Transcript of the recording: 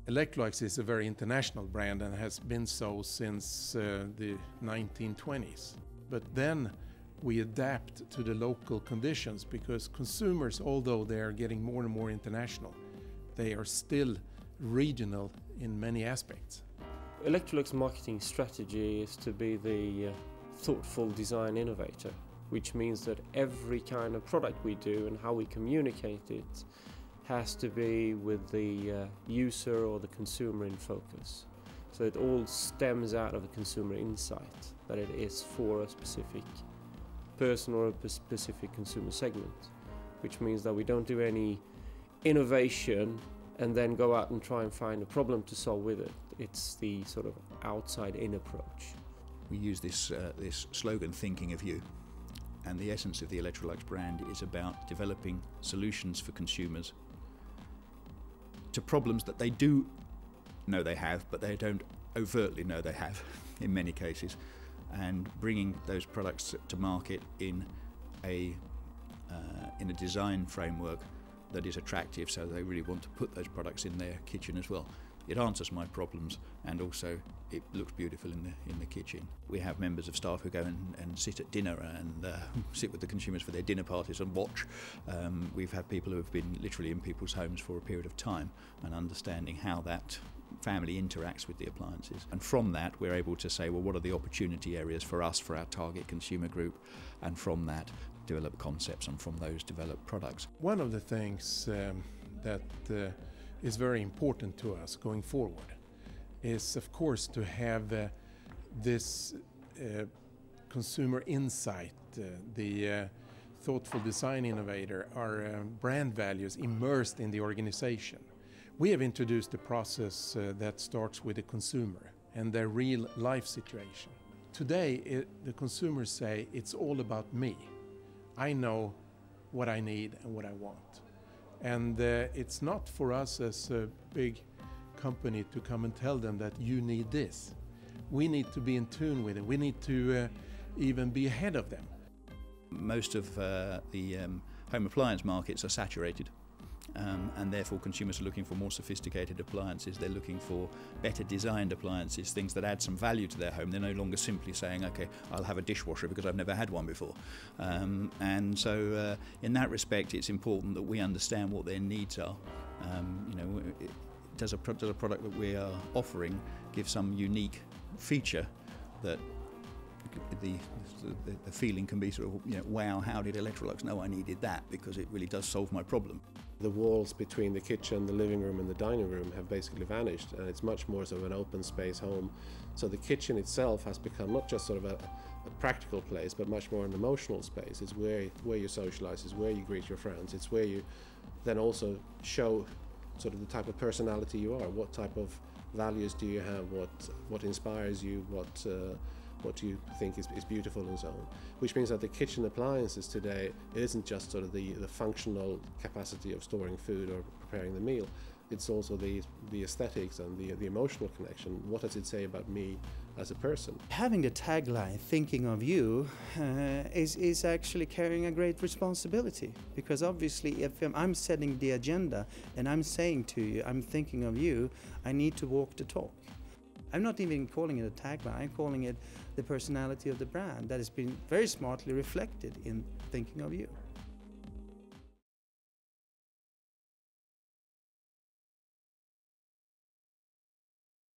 Electrolux is a very international brand and has been so since the 1920s. But then we adapt to the local conditions because consumers, although they are getting more and more international, they are still regional in many aspects. Electrolux marketing strategy is to be the thoughtful design innovator, which means that every kind of product we do and how we communicate it has to be with the user or the consumer in focus. So it all stems out of a consumer insight, that it is for a specific person or a specific consumer segment, which means that we don't do any innovation and then go out and try and find a problem to solve with it. It's the sort of outside-in approach. We use this slogan, thinking of you. And the essence of the Electrolux brand is about developing solutions for consumers to problems that they do know they have, but they don't overtly know they have in many cases, and bringing those products to market in a design framework that is attractive, so they really want to put those products in their kitchen as well. It answers my problems, and also it looks beautiful in the kitchen. We have members of staff who go and sit at dinner and sit with the consumers for their dinner parties and watch. We've had people who have been literally in people's homes for a period of time and understanding how that family interacts with the appliances. And from that we're able to say, well, what are the opportunity areas for us, for our target consumer group, and from that develop concepts, and from those develop products. One of the things that is very important to us going forward is, of course, to have this consumer insight, the thoughtful design innovator, our brand values immersed in the organization. We have introduced a process that starts with the consumer and their real life situation. Today, the consumers say, it's all about me. I know what I need and what I want. And it's not for us as a big company to come and tell them that you need this. We need to be in tune with it. We need to even be ahead of them. Most of the home appliance markets are saturated. And therefore consumers are looking for more sophisticated appliances. They're looking for better designed appliances, things that add some value to their home. They're no longer simply saying, okay, I'll have a dishwasher because I've never had one before. And so in that respect it's important that we understand what their needs are. Does a product that we are offering give some unique feature that the feeling can be sort of, wow, how did Electrolux know I needed that? Because it really does solve my problem. The walls between the kitchen, the living room and the dining room have basically vanished, and it's much more sort of an open space home. So the kitchen itself has become not just sort of a practical place, but much more an emotional space. It's where you socialize, it's where you greet your friends, it's where you then also show sort of the type of personality you are. What type of values do you have? What inspires you? What do you think is beautiful and so on. Which means that the kitchen appliances today, it isn't just sort of the functional capacity of storing food or preparing the meal. It's also the aesthetics and the emotional connection. What does it say about me as a person? Having the tagline, thinking of you, is actually carrying a great responsibility. Because obviously if I'm setting the agenda and I'm saying to you, I'm thinking of you, I need to walk the talk. I'm not even calling it a tagline, I'm calling it the personality of the brand that has been very smartly reflected in thinking of you.